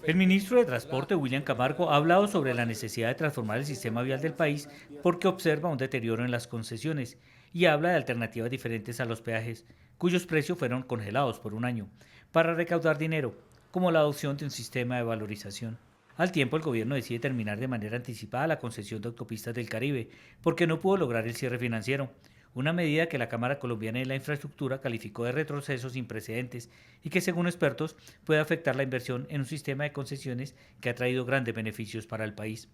El ministro de Transporte, William Camargo, ha hablado sobre la necesidad de transformar el sistema vial del país porque observa un deterioro en las concesiones y habla de alternativas diferentes a los peajes, cuyos precios fueron congelados por un año, para recaudar dinero, como la adopción de un sistema de valorización. Al tiempo, el gobierno decide terminar de manera anticipada la concesión de autopistas del Caribe, porque no pudo lograr el cierre financiero, una medida que la Cámara Colombiana de la Infraestructura calificó de retroceso sin precedentes y que, según expertos, puede afectar la inversión en un sistema de concesiones que ha traído grandes beneficios para el país.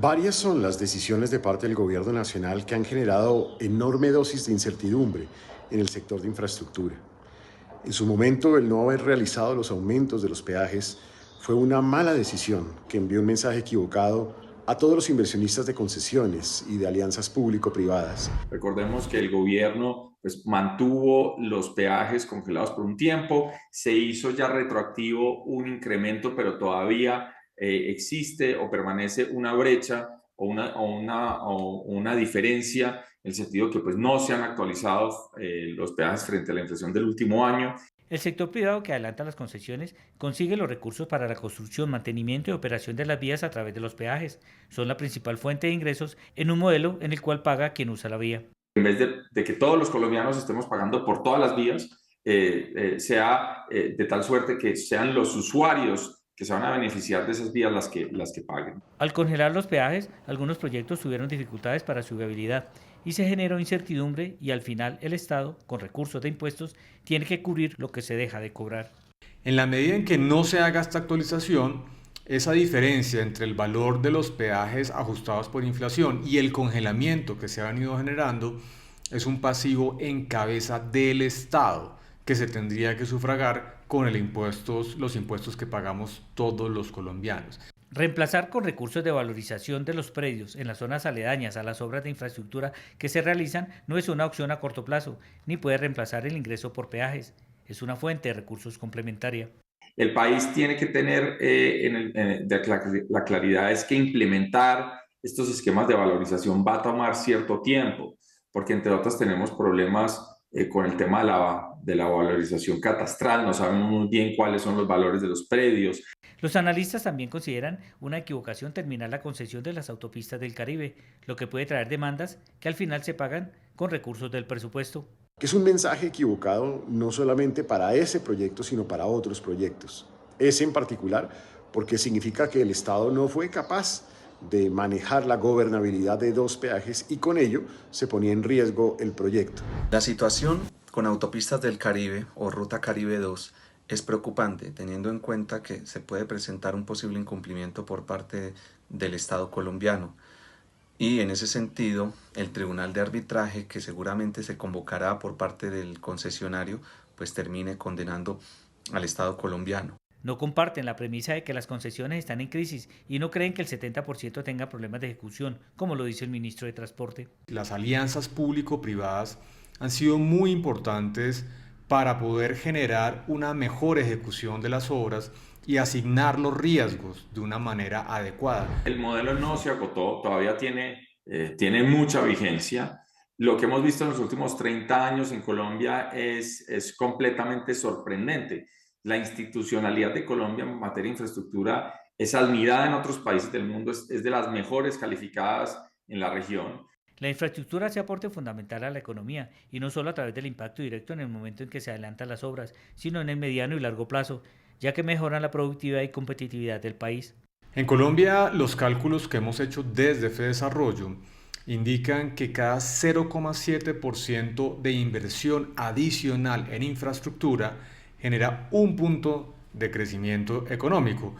Varias son las decisiones de parte del gobierno nacional que han generado enorme dosis de incertidumbre en el sector de infraestructura. En su momento, el no haber realizado los aumentos de los peajes fue una mala decisión que envió un mensaje equivocado a todos los inversionistas de concesiones y de alianzas público-privadas. Recordemos que el gobierno pues, mantuvo los peajes congelados por un tiempo, se hizo ya retroactivo un incremento, pero todavía existe o permanece una brecha o una diferencia en el sentido que pues, no se han actualizado los peajes frente a la inflación del último año. El sector privado que adelanta las concesiones consigue los recursos para la construcción, mantenimiento y operación de las vías a través de los peajes. Son la principal fuente de ingresos en un modelo en el cual paga quien usa la vía. En vez de que todos los colombianos estemos pagando por todas las vías, sea de tal suerte que sean los usuarios que se van a beneficiar de esas vías las que paguen. Al congelar los peajes, algunos proyectos tuvieron dificultades para su viabilidad y se generó incertidumbre y al final el Estado, con recursos de impuestos, tiene que cubrir lo que se deja de cobrar. En la medida en que no se haga esta actualización, esa diferencia entre el valor de los peajes ajustados por inflación y el congelamiento que se ha venido generando es un pasivo en cabeza del Estado que se tendría que sufragar con los impuestos que pagamos todos los colombianos. Reemplazar con recursos de valorización de los predios en las zonas aledañas a las obras de infraestructura que se realizan no es una opción a corto plazo, ni puede reemplazar el ingreso por peajes. Es una fuente de recursos complementaria. El país tiene que tener la claridad es que implementar estos esquemas de valorización va a tomar cierto tiempo, porque entre otras tenemos problemas con el tema de la valorización catastral, no sabemos muy bien cuáles son los valores de los predios. Los analistas también consideran una equivocación terminar la concesión de las autopistas del Caribe, lo que puede traer demandas que al final se pagan con recursos del presupuesto. Es un mensaje equivocado no solamente para ese proyecto, sino para otros proyectos. Ese en particular, porque significa que el Estado no fue capaz de manejar la gobernabilidad de dos peajes y con ello se ponía en riesgo el proyecto. La situación con Autopistas del Caribe o Ruta Caribe 2 es preocupante, teniendo en cuenta que se puede presentar un posible incumplimiento por parte del Estado colombiano. Y en ese sentido, el Tribunal de Arbitraje, que seguramente se convocará por parte del concesionario, pues termine condenando al Estado colombiano. No comparten la premisa de que las concesiones están en crisis y no creen que el 70% tenga problemas de ejecución, como lo dice el ministro de Transporte. Las alianzas público-privadas han sido muy importantes para poder generar una mejor ejecución de las obras y asignar los riesgos de una manera adecuada. El modelo no se agotó, todavía tiene mucha vigencia. Lo que hemos visto en los últimos 30 años en Colombia es completamente sorprendente. La institucionalidad de Colombia en materia de infraestructura es admirada en otros países del mundo, es de las mejores calificadas en la región. La infraestructura hace aporte fundamental a la economía y no solo a través del impacto directo en el momento en que se adelantan las obras, sino en el mediano y largo plazo, ya que mejoran la productividad y competitividad del país. En Colombia, los cálculos que hemos hecho desde FEDesarrollo indican que cada 0,7% de inversión adicional en infraestructura genera un punto de crecimiento económico.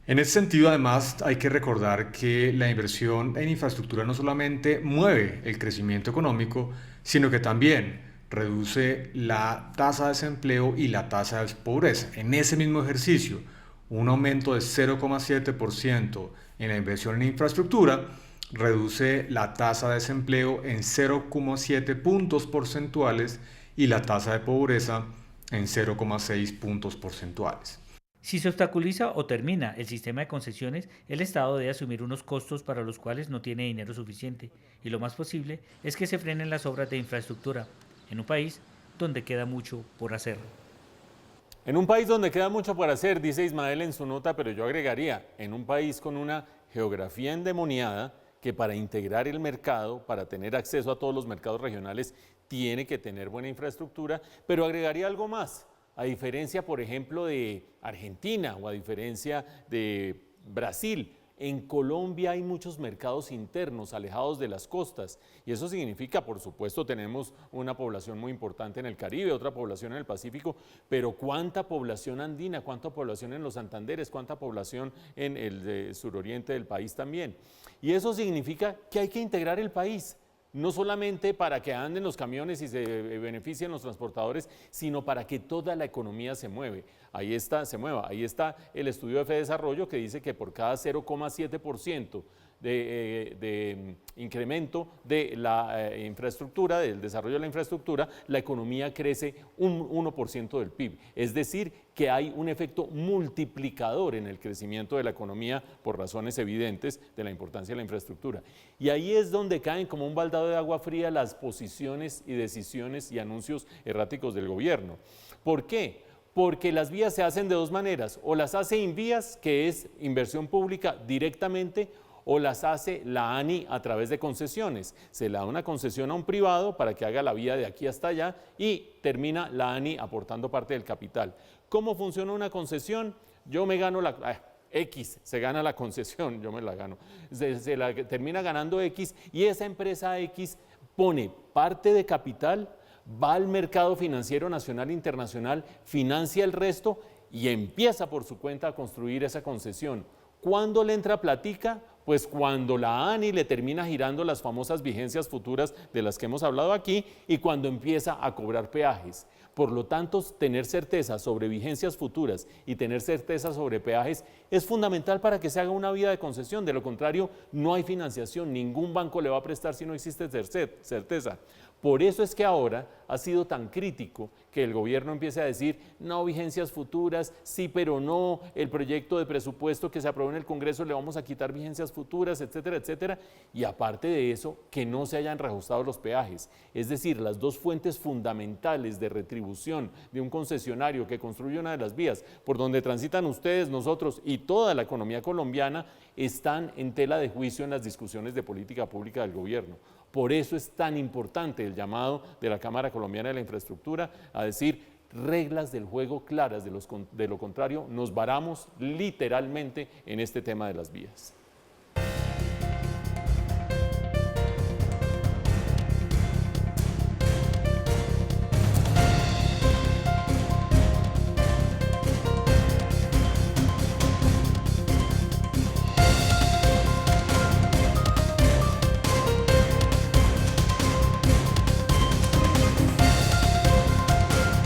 En ese sentido, además, hay que recordar que la inversión en infraestructura no solamente mueve el crecimiento económico, sino que también reduce la tasa de desempleo y la tasa de pobreza. En ese mismo ejercicio, un aumento de 0,7% en la inversión en infraestructura reduce la tasa de desempleo en 0,7 puntos porcentuales y la tasa de pobreza en 0,6 puntos porcentuales. Si se obstaculiza o termina el sistema de concesiones, el Estado debe asumir unos costos para los cuales no tiene dinero suficiente, y lo más posible es que se frenen las obras de infraestructura, en un país donde queda mucho por hacer. En un país donde queda mucho por hacer, dice Ismael en su nota, pero yo agregaría, en un país con una geografía endemoniada, que para integrar el mercado, para tener acceso a todos los mercados regionales, tiene que tener buena infraestructura, pero agregaría algo más. A diferencia, por ejemplo, de Argentina o a diferencia de Brasil, en Colombia hay muchos mercados internos alejados de las costas y eso significa, por supuesto, tenemos una población muy importante en el Caribe, otra población en el Pacífico, pero ¿cuánta población andina? ¿Cuánta población en los Santanderes? ¿Cuánta población en el suroriente del país también? Y eso significa que hay que integrar el país. No solamente para que anden los camiones y se beneficien los transportadores, sino para que toda la economía se mueva. Ahí está el estudio de Fedesarrollo que dice que por cada 0,7% de incremento de la infraestructura, del desarrollo de la infraestructura, la economía crece un 1% del PIB. Es decir, que hay un efecto multiplicador en el crecimiento de la economía por razones evidentes de la importancia de la infraestructura. Y ahí es donde caen como un baldado de agua fría las posiciones y decisiones y anuncios erráticos del gobierno. ¿Por qué? Porque las vías se hacen de dos maneras, o las hace Invías, que es inversión pública directamente, o las hace la ANI a través de concesiones. Se le da una concesión a un privado para que haga la vía de aquí hasta allá y termina la ANI aportando parte del capital. ¿Cómo funciona una concesión? Yo me gano X, se gana la concesión, yo me la gano. Se la termina ganando X y esa empresa X pone parte de capital, va al mercado financiero nacional e internacional, financia el resto y empieza por su cuenta a construir esa concesión. ¿Cuándo le entra platica? Pues cuando la ANI le termina girando las famosas vigencias futuras de las que hemos hablado aquí y cuando empieza a cobrar peajes. Por lo tanto, tener certeza sobre vigencias futuras y tener certeza sobre peajes es fundamental para que se haga una vía de concesión. De lo contrario, no hay financiación, ningún banco le va a prestar si no existe certeza. Por eso es que ahora ha sido tan crítico que el gobierno empiece a decir no vigencias futuras, sí pero no, el proyecto de presupuesto que se aprobó en el Congreso le vamos a quitar vigencias futuras, etcétera, etcétera, y aparte de eso, que no se hayan reajustado los peajes. Es decir, las dos fuentes fundamentales de retribución de un concesionario que construye una de las vías por donde transitan ustedes, nosotros y toda la economía colombiana están en tela de juicio en las discusiones de política pública del gobierno. Por eso es tan importante el llamado de la Cámara Colombiana de la Infraestructura a decir reglas del juego claras, de lo contrario nos varamos literalmente en este tema de las vías.